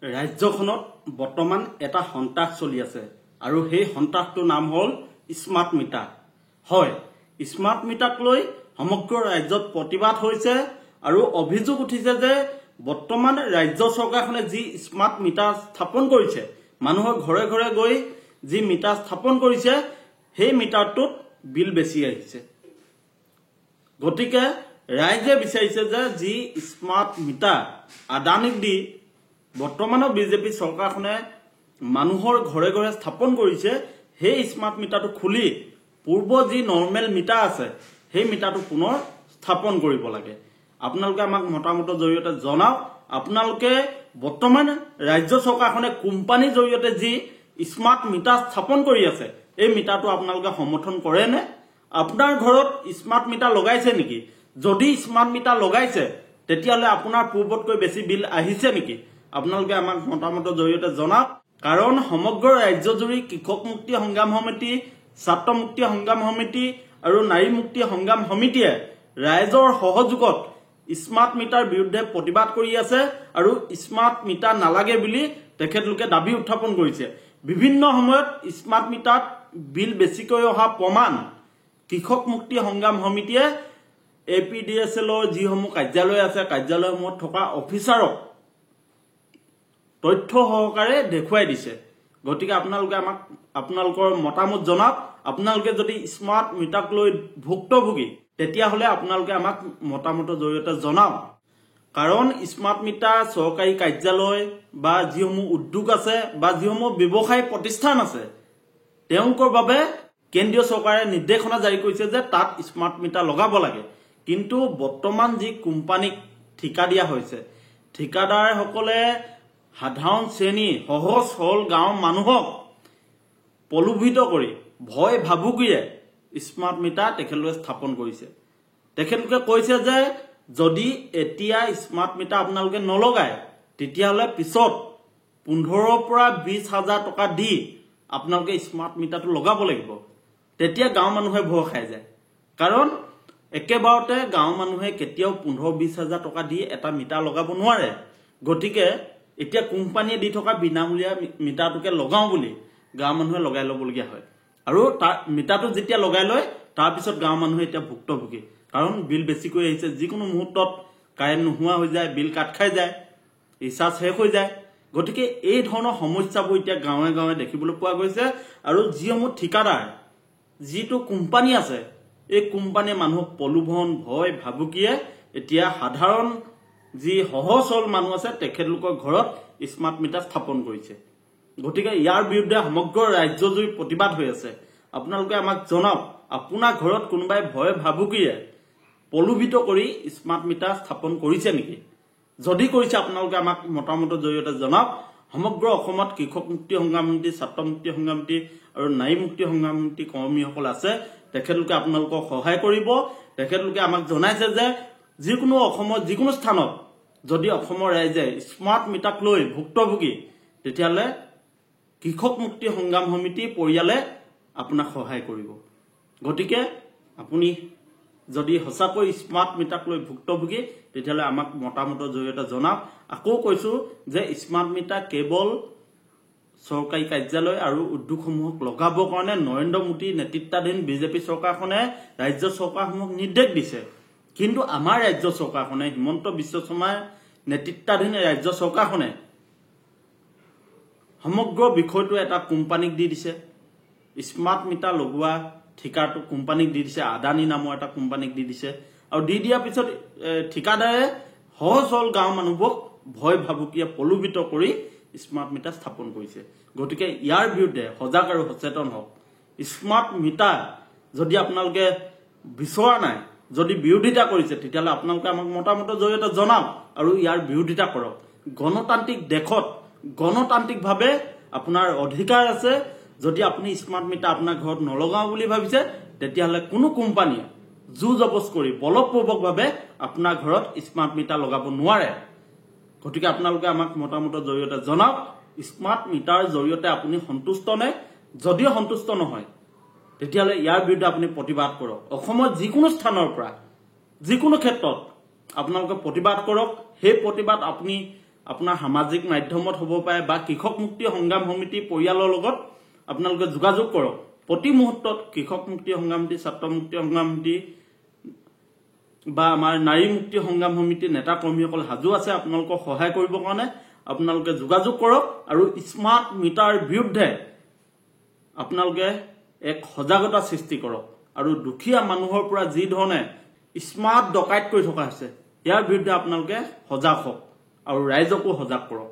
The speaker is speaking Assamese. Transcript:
ৰাজ্যখনত বৰ্তমান এটা সন্ত্ৰাস চলি আছে আৰু সেই সন্ত্ৰাসটোৰ নাম হ'ল স্মাৰ্ট মিটাৰ। হয়, স্মাৰ্ট মিটাৰক লৈ সমগ্ৰ ৰাজ্যত প্ৰতিবাদ হৈছে আৰু অভিযোগ উঠিছে যে বৰ্তমান ৰাজ্য চৰকাৰখনে যি স্মাৰ্ট মিটাৰ স্থাপন কৰিছে, মানুহৰ ঘৰে ঘৰে গৈ যি মিটাৰ স্থাপন কৰিছে, সেই মিটাৰটোত বিল বেছি আহিছে। গতিকে ৰাইজে বিচাৰিছে যে যি স্মাৰ্ট মিটাৰ আদানীক দি বৰ্তমানৰ বিজেপি চৰকাৰখনে মানুহৰ ঘৰে ঘৰে স্থাপন কৰিছে, সেই স্মাৰ্ট মিটাৰটো খুলি পূৰ্ব যি নৰ্মেল মিটাৰ আছে সেই মিটাৰটো পুনৰ স্থাপন কৰিব লাগে। আপোনালোকে আমাক মতামতৰ জৰিয়তে জনাওক, আপোনালোকে বৰ্তমান ৰাজ্য চৰকাৰখনে কোম্পানীৰ জৰিয়তে যি স্মাৰ্ট মিটাৰ স্থাপন কৰি আছে, এই মিটাৰটো আপোনালোকে সমৰ্থন কৰে নে? আপোনাৰ ঘৰত স্মাৰ্ট মিটাৰ লগাইছে নেকি? যদি স্মাৰ্ট মিটাৰ লগাইছে তেতিয়াহ'লে আপোনাৰ পূৰ্বতকৈ বেছি বিল আহিছে নেকি? আপোনালোকে আমাক মতামতৰ জৰিয়তে জনাওক। কাৰণ সমগ্ৰ ৰাজ্যজুৰি কৃষক মুক্তি সংগ্ৰাম সমিতি, ছাত্ৰ মুক্তি সংগ্ৰাম সমিতি আৰু নাৰী মুক্তি সংগ্ৰাম সমিতিয়ে ৰাইজৰ সহযোগত স্মাৰ্ট মিটাৰ বিৰুদ্ধে প্ৰতিবাদ কৰি আছে আৰু স্মাৰ্ট মিটাৰ নালাগে বুলি তেখেতলোকে দাবী উত্থাপন কৰিছে। বিভিন্ন সময়ত স্মাৰ্ট মিটাৰত বিল বেছিকৈ অহা প্ৰমাণ কৃষক মুক্তি সংগ্ৰাম সমিতিয়ে APDSLৰ যিসমূহ কাৰ্যালয় আছে, কাৰ্যালয়সমূহত থকা অফিচাৰক তথ্য সহকাৰে দেখুৱাই দিছে। গতিকে আপোনালোকে আমাক আপোনালোকৰ মতামত জনাওক। আপোনালোকে যদি স্মাৰ্ট মিটাৰক লৈ ভুক্তভোগী তেতিয়াহ'লে আপোনালোকে আমাক মতামতৰ জৰিয়তে জনাওক। কাৰণ স্মাৰ্ট মিটাৰ চৰকাৰী কাৰ্যালয় বা যিসমূহ উদ্যোগ আছে বা যিসমূহ ব্যৱসায়িক প্ৰতিষ্ঠান আছে, তেওঁলোকৰ বাবে কেন্দ্ৰীয় চৰকাৰে নিৰ্দেশনা জাৰি কৰিছে যে তাত স্মাৰ্ট মিটাৰ লগাব লাগে। কিন্তু বৰ্তমান যি কোম্পানীক ঠিকা দিয়া হৈছে, ঠিকাদাৰসকলে সাধাৰণ শ্ৰেণী সহজ সৰল গাঁৱৰ মানুহক প্ৰলোভিত কৰি ভয় ভাবুকিৰে স্মাৰ্ট মিটাৰ তেখেতলোকে স্থাপন কৰিছে। তেখেতলোকে কৈছে যে যদি এতিয়া স্মাৰ্ট মিটাৰ আপোনালোকে নলগায় তেতিয়াহ'লে পিছত 15,000 পৰা 20,000 টকা দি আপোনালোকে স্মাৰ্ট মিটাৰটো লগাব লাগিব। তেতিয়া গাঁৱৰ মানুহে ভয় খাই যায়। কাৰণ একেবাৰতে গাঁৱৰ মানুহে কেতিয়াও 15,000-20,000 টকা দি এটা মিটাৰ লগাব নোৱাৰে। গতিকে এতিয়া কোম্পানীয়ে দি থকা বিনামূলীয়া মিটাৰটোকে লগাওঁ বুলি গাঁৱৰ মানুহে লগাই ল'বলগীয়া হয়। আৰু তাৰ মিটাৰটো যেতিয়া লগাই লয় তাৰপিছত গাঁৱৰ মানুহে এতিয়া ভুক্তভোগী। কাৰণ বিল বেছিকৈ আহিছে, যিকোনো মুহূৰ্তত কাৰেণ্ট নোহোৱা হৈ যায়, বিল কাট খাই যায়, ৰিচাৰ্জ শেষ হৈ যায়। গতিকে এই ধৰণৰ সমস্যাবোৰ এতিয়া গাঁৱে গাঁৱে দেখিবলৈ পোৱা গৈছে। আৰু যিসমূহ ঠিকাদাৰ, যিটো কোম্পানী আছে, এই কোম্পানীয়ে মানুহক প্ৰলোভন ভয় ভাবুকিয়ে এতিয়া সাধাৰণ যি সহজ সৰল মানুহ আছে তেখেতলোকৰ ঘৰত স্মাৰ্ট মিটাৰ স্থাপন কৰিছে। গতিকে ইয়াৰ বিৰুদ্ধে সমগ্ৰ ৰাজ্যজুৰি প্ৰতিবাদ হৈ আছে। আপোনালোকে আমাক জনাওক, আপোনাৰ ঘৰত কোনোবাই ভয় ভাবুকিৰে প্ৰলোভিত কৰি স্মাৰ্ট মিটাৰ স্থাপন কৰিছে নেকি? যদি কৰিছে আপোনালোকে আমাক মতামতৰ জৰিয়তে জনাওক। সমগ্ৰ অসমত কৃষক মুক্তি সংগ্ৰাম সমিতি, ছাত্ৰ মুক্তি সংগ্ৰাম সমিতি আৰু নাৰী মুক্তি সংগ্ৰাম সমিতি কৰ্মীসকল আছে, তেখেতলোকে আপোনালোকক সহায় কৰিব। তেখেতলোকে আমাক জনাইছে যে যিকোনো অসমৰ যিকোনো স্থানত যদি অসমৰ ৰাইজে স্মাৰ্ট মিটাৰক লৈ ভুক্তভোগী তেতিয়াহ'লে কৃষক মুক্তি সংগ্ৰাম সমিতি পৰিয়ালে আপোনাক সহায় কৰিব। গতিকে আপুনি যদি সঁচাকৈ স্মাৰ্ট মিটাৰক লৈ ভুক্তভোগী তেতিয়াহ'লে আমাক মতামতৰ জৰিয়তে জনাওক। আকৌ কৈছো যে স্মাৰ্ট মিটাৰ কেৱল চৰকাৰী কাৰ্যালয় আৰু উদ্যোগসমূহক লগাবৰ কাৰণে নৰেন্দ্ৰ মোদী নেতৃত্বাধীন বিজেপি চৰকাৰখনে ৰাজ্য চৰকাৰসমূহক নিৰ্দেশ দিছে। কিন্তু আমাৰ ৰাজ্য চৰকাৰখনে, হিমন্ত বিশ্ব শৰ্মাৰ নেতৃত্বাধীন ৰাজ্য চৰকাৰখনে সমগ্ৰ বিষয়টো এটা কোম্পানীক দি দিছে। স্মাৰ্ট মিটাৰ লগোৱা ঠিকাটো কোম্পানীক দি দিছে, আদানী নামৰ এটা কোম্পানীক দি দিছে। আৰু দি দিয়াৰ পিছত ঠিকাদাৰে সহজ সৰল গাঁৱৰ মানুহবোৰক ভয় ভাবুকিয়ে প্ৰলোভিত কৰি স্মাৰ্ট মিটাৰ স্থাপন কৰিছে। গতিকে ইয়াৰ বিৰুদ্ধে সজাগ আৰু সচেতন হওক। স্মাৰ্ট মিটাৰ যদি আপোনালোকে বিচৰা নাই, যদি বিৰোধিতা কৰিছে তেতিয়াহ'লে আপোনালোকে আমাক মতামতৰ জৰিয়তে জনাওক আৰু ইয়াৰ বিৰোধিতা কৰক। গণতান্ত্ৰিক দেশত গণতান্ত্ৰিকভাৱে আপোনাৰ অধিকাৰ আছে। যদি আপুনি স্মাৰ্ট মিটাৰ আপোনাৰ ঘৰত নলগাওঁ বুলি ভাবিছে তেতিয়াহ'লে কোনো কোম্পানীয়ে জোৰ জবজ কৰি বলপূৰ্বকভাৱে আপোনাৰ ঘৰত স্মাৰ্ট মিটাৰ লগাব নোৱাৰে। গতিকে আপোনালোকে আমাক মতামতৰ জৰিয়তে জনাওক, স্মাৰ্ট মিটাৰৰ জৰিয়তে আপুনি সন্তুষ্ট নে? যদিও সন্তুষ্ট নহয় তেতিয়াহ'লে ইয়াৰ বিৰুদ্ধে আপুনি প্ৰতিবাদ কৰক। অসমৰ যিকোনো স্থানৰ পৰা যিকোনো ক্ষেত্ৰত আপোনালোকে প্ৰতিবাদ কৰক। সেই প্ৰতিবাদ আপুনি আপোনাৰ সামাজিক মাধ্যমত হ'ব পাৰে বা কৃষক মুক্তি সংগ্ৰাম সমিতি পৰিয়ালৰ লগত আপোনালোকে যোগাযোগ কৰক প্ৰতি মুহূৰ্তত কৃষক মুক্তি সংগ্ৰাম সমিতি ছাত্ৰ মুক্তি সংগ্ৰাম সমিতি বা আমাৰ নাৰী মুক্তি সংগ্ৰাম সমিতি নেতা কৰ্মীসকল সাজু আছে আপোনালোকক সহায় কৰিবৰ কাৰণে আপোনালোকে যোগাযোগ কৰক আৰু স্মাৰ্ট মিটাৰ বিৰুদ্ধে আপোনালোকে এক সজাগতা সৃষ্টি কৰক আৰু দুখীয়া মানুহৰ পৰা যি ধৰণে স্মাৰ্ট ডকাইত কৰি থকা হৈছে ইয়াৰ বিৰুদ্ধে আপোনালোকে সজাগ হওক আৰু ৰাইজকো সজাগ কৰক